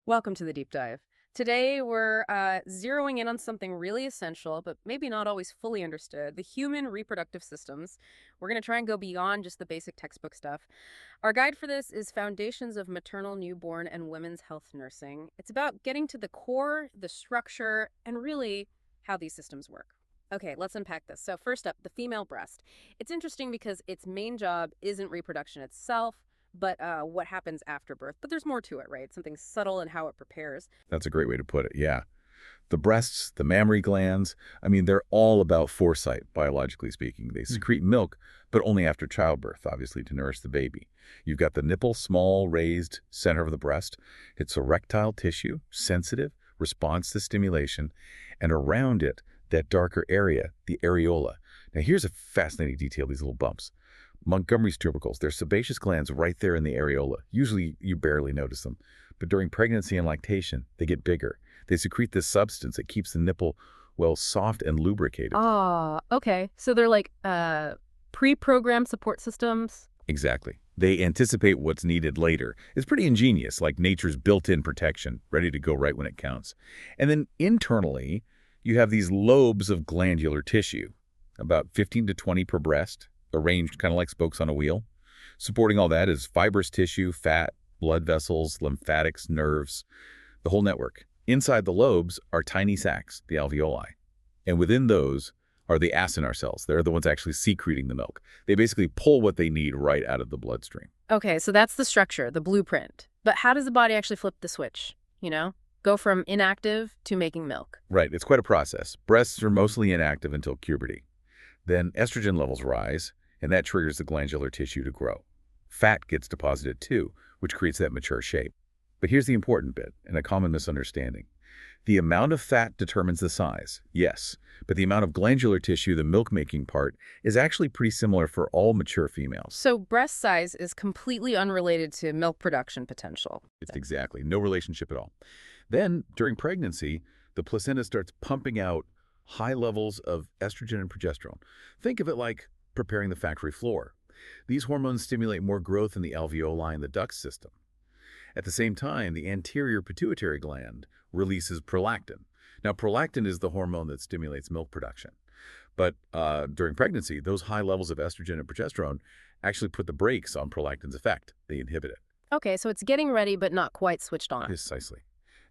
Welcome to the deep dive. Today, we're zeroing in on something really essential, but maybe not always fully understood, the human reproductive systems. We're going to try and go beyond just the basic textbook stuff. Our guide for this is Foundations of Maternal, Newborn, and Women's Health Nursing. It's about getting to the core, the structure, and really how these systems work. Okay, let's unpack this. So first up, the female breast. It's interesting because its main job isn't reproduction itself, but what happens after birth. But there's more to it, right? Something subtle in how it prepares. That's a great way to put it, yeah. The breasts, the mammary glands, they're all about foresight, biologically speaking. They secrete milk, but only after childbirth, obviously, to nourish the baby. You've got the nipple, small, raised center of the breast. It's erectile tissue, sensitive, responds to stimulation, and around it, that darker area, the areola. Now, here's a fascinating detail, these little bumps. Montgomery's tubercles, they're sebaceous glands right there in the areola. Usually, you barely notice them. But during pregnancy and lactation, they get bigger. They secrete this substance that keeps the nipple, well, soft and lubricated. Ah, okay. So they're like pre-programmed support systems. Exactly. They anticipate what's needed later. It's pretty ingenious, like nature's built-in protection, ready to go right when it counts. And then internally, you have these lobes of glandular tissue, about 15 to 20 per breast, arranged kind of like spokes on a wheel. Supporting all that is fibrous tissue, fat, blood vessels, lymphatics, nerves, the whole network. Inside the lobes are tiny sacs, the alveoli. And within those are the acinar cells. They're the ones actually secreting the milk. They basically pull what they need right out of the bloodstream. Okay, so that's the structure, the blueprint. But how does the body actually flip the switch, Go from inactive to making milk? Right, it's quite a process. Breasts are mostly inactive until puberty. Then estrogen levels rise, and that triggers the glandular tissue to grow. Fat gets deposited too, which creates that mature shape. But here's the important bit, and a common misunderstanding. The amount of fat determines the size, yes, but the amount of glandular tissue, the milk-making part, is actually pretty similar for all mature females. So breast size is completely unrelated to milk production potential. It's exactly, no relationship at all. Then, during pregnancy, the placenta starts pumping out high levels of estrogen and progesterone. Think of it like preparing the factory floor. These hormones stimulate more growth in the alveoli and the duct system. At the same time, the anterior pituitary gland releases prolactin. Now, prolactin is the hormone that stimulates milk production. But during pregnancy, those high levels of estrogen and progesterone actually put the brakes on prolactin's effect. They inhibit it. Okay, so it's getting ready but not quite switched on. Precisely.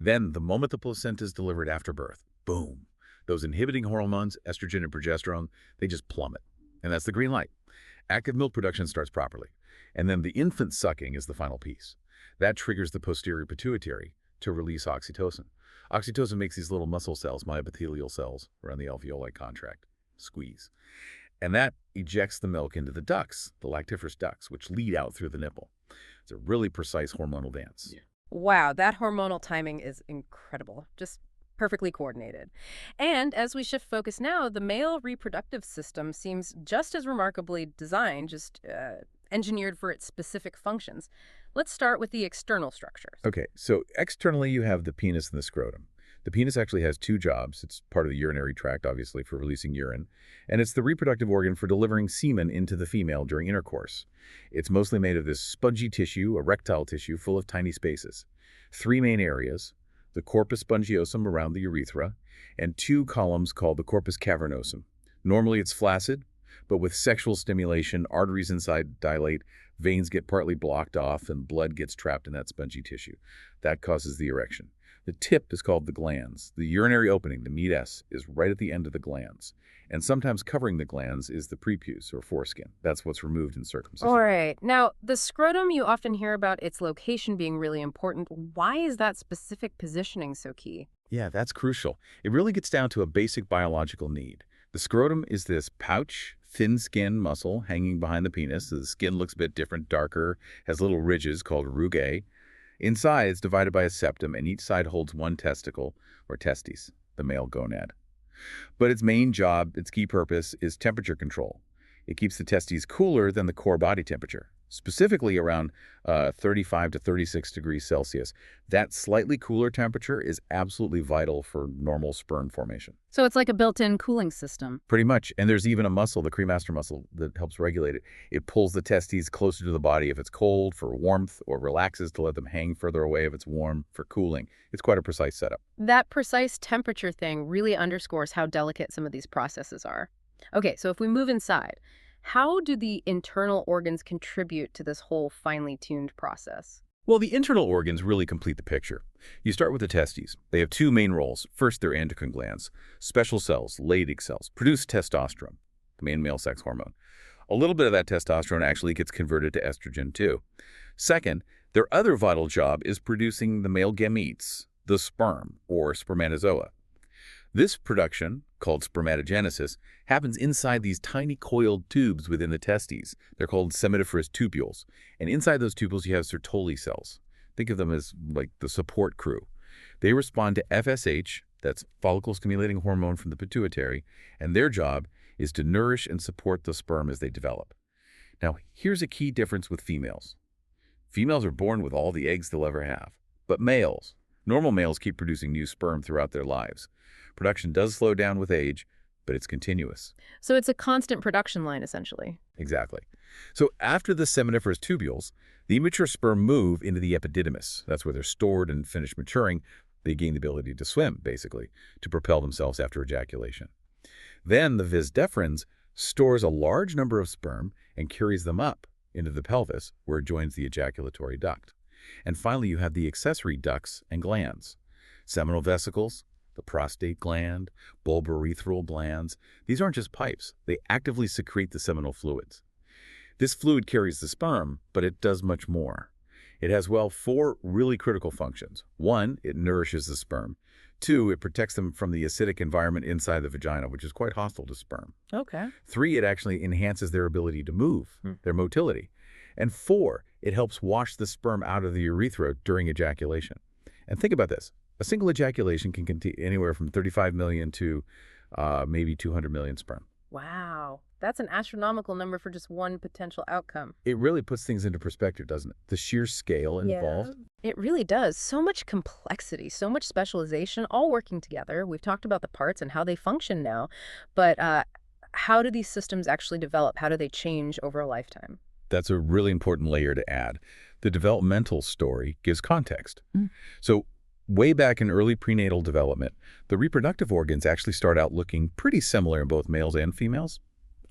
Then, the moment the placenta is delivered after birth, boom, those inhibiting hormones, estrogen and progesterone, they just plummet. And that's the green light. Active milk production starts properly. And then the infant sucking is the final piece. That triggers the posterior pituitary to release oxytocin. Oxytocin makes these little muscle cells, myepithelial cells, around the alveoli contract. Squeeze. And that ejects the milk into the ducts, the lactiferous ducts, which lead out through the nipple. It's a really precise hormonal dance. Yeah. Wow, that hormonal timing is incredible. Just perfectly coordinated. And as we shift focus now, the male reproductive system seems just as remarkably designed, just engineered for its specific functions. Let's start with the external structures. Okay, so externally you have the penis and the scrotum. The penis actually has two jobs. It's part of the urinary tract, obviously, for releasing urine, and it's the reproductive organ for delivering semen into the female during intercourse. It's mostly made of this spongy tissue, erectile tissue, full of tiny spaces. Three main areas: the corpus spongiosum around the urethra, and two columns called the corpus cavernosum. Normally it's flaccid, but with sexual stimulation, arteries inside dilate, veins get partly blocked off, and blood gets trapped in that spongy tissue. That causes the erection. The tip is called the glands. The urinary opening, the meatus, is right at the end of the glands. And sometimes covering the glands is the prepuce, or foreskin. That's what's removed in circumcision. All right. Now, the scrotum, you often hear about its location being really important. Why is that specific positioning so key? Yeah, that's crucial. It really gets down to a basic biological need. The scrotum is this pouch, thin skin muscle hanging behind the penis. The skin looks a bit different, darker, has little ridges called rugae. Inside, it's divided by a septum, and each side holds one testicle, or testes, the male gonad. But its main job, its key purpose, is temperature control. It keeps the testes cooler than the core body temperature. specifically around 35 to 36 degrees Celsius. That slightly cooler temperature is absolutely vital for normal sperm formation. So it's like a built-in cooling system. Pretty much. And there's even a muscle, the cremaster muscle, that helps regulate it. It pulls the testes closer to the body if it's cold for warmth, or relaxes to let them hang further away if it's warm for cooling. It's quite a precise setup. That precise temperature thing really underscores how delicate some of these processes are. Okay, so if we move inside, how do the internal organs contribute to this whole finely tuned process? Well, the internal organs really complete the picture. You start with the testes. They have two main roles. First, they're endocrine glands. Special cells, Leydig cells, produce testosterone, the main male sex hormone. A little bit of that testosterone actually gets converted to estrogen, too. Second, their other vital job is producing the male gametes, the sperm, or spermatozoa. This production, called spermatogenesis, happens inside these tiny coiled tubes within the testes. They're called seminiferous tubules. And inside those tubules, you have Sertoli cells. Think of them as like the support crew. They respond to FSH, that's follicle-stimulating hormone from the pituitary, and their job is to nourish and support the sperm as they develop. Now, here's a key difference with females. Females are born with all the eggs they'll ever have. But males, normal males keep producing new sperm throughout their lives. Production does slow down with age, but it's continuous. So it's a constant production line, essentially. Exactly. So after the seminiferous tubules, the immature sperm move into the epididymis. That's where they're stored and finish maturing. They gain the ability to swim, basically, to propel themselves after ejaculation. Then the vis deferens stores a large number of sperm and carries them up into the pelvis, where it joins the ejaculatory duct. And finally, you have the accessory ducts and glands. Seminal vesicles, the prostate gland, bulbourethral glands. These aren't just pipes. They actively secrete the seminal fluids. This fluid carries the sperm, but it does much more. It has, well, four really critical functions. One, it nourishes the sperm. Two, it protects them from the acidic environment inside the vagina, which is quite hostile to sperm. Okay. Three, it actually enhances their ability to move, their motility. And four, it helps wash the sperm out of the urethra during ejaculation. And think about this. A single ejaculation can contain anywhere from 35 million to maybe 200 million sperm. Wow. That's an astronomical number for just one potential outcome. It really puts things into perspective, doesn't it? The sheer scale involved. It really does. So much complexity, so much specialization, all working together. We've talked about the parts and how they function now, but how do these systems actually develop? How do they change over a lifetime? That's a really important layer to add. The developmental story gives context. So way back in early prenatal development, the reproductive organs actually start out looking pretty similar in both males and females,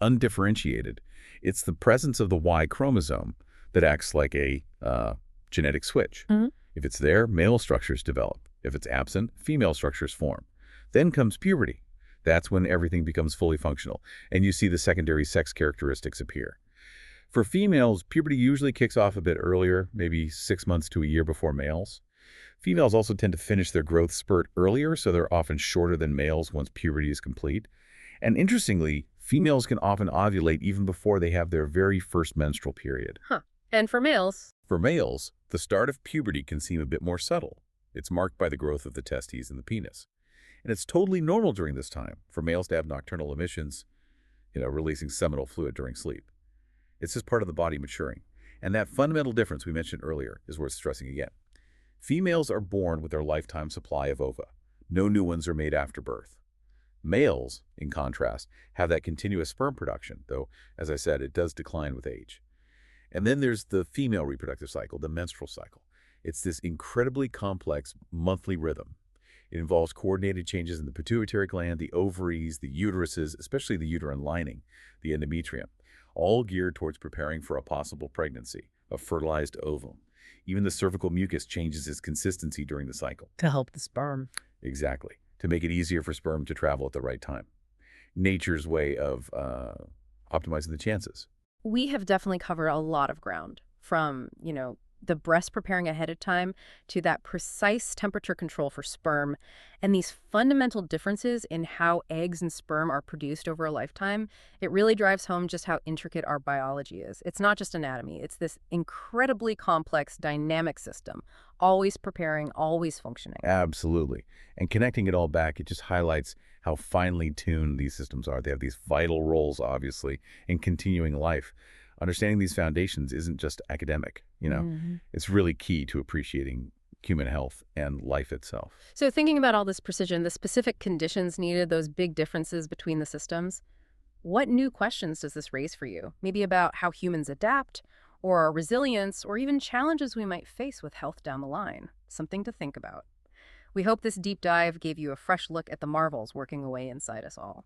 undifferentiated. It's the presence of the Y chromosome that acts like a genetic switch. If it's there, male structures develop. If it's absent, female structures form. Then comes puberty. That's when everything becomes fully functional, and you see the secondary sex characteristics appear. For females, puberty usually kicks off a bit earlier, maybe 6 months to a year before males. Females also tend to finish their growth spurt earlier, so they're often shorter than males once puberty is complete. And interestingly, females can often ovulate even before they have their very first menstrual period. And for males? For males, the start of puberty can seem a bit more subtle. It's marked by the growth of the testes and the penis. And it's totally normal during this time for males to have nocturnal emissions, releasing seminal fluid during sleep. It's just part of the body maturing. And that fundamental difference we mentioned earlier is worth stressing again. Females are born with their lifetime supply of ova. No new ones are made after birth. Males, in contrast, have that continuous sperm production, though, as I said, it does decline with age. And then there's the female reproductive cycle, the menstrual cycle. It's this incredibly complex monthly rhythm. It involves coordinated changes in the pituitary gland, the ovaries, the uteruses, especially the uterine lining, the endometrium, all geared towards preparing for a possible pregnancy, a fertilized ovum. Even the cervical mucus changes its consistency during the cycle. To help the sperm. Exactly. To make it easier for sperm to travel at the right time. Nature's way of optimizing the chances. We have definitely covered a lot of ground, from, the breast preparing ahead of time to that precise temperature control for sperm, and these fundamental differences in how eggs and sperm are produced over a lifetime. It really drives home just how intricate our biology is. It's not just anatomy. It's this incredibly complex, dynamic system, always preparing, always functioning. Absolutely. And connecting it all back, it just highlights how finely tuned these systems are. They have these vital roles, obviously, in continuing life. Understanding these foundations isn't just academic, Hmm. It's really key to appreciating human health and life itself. So thinking about all this precision, the specific conditions needed, those big differences between the systems, what new questions does this raise for you? Maybe about how humans adapt, or our resilience, or even challenges we might face with health down the line. Something to think about. We hope this deep dive gave you a fresh look at the marvels working away inside us all.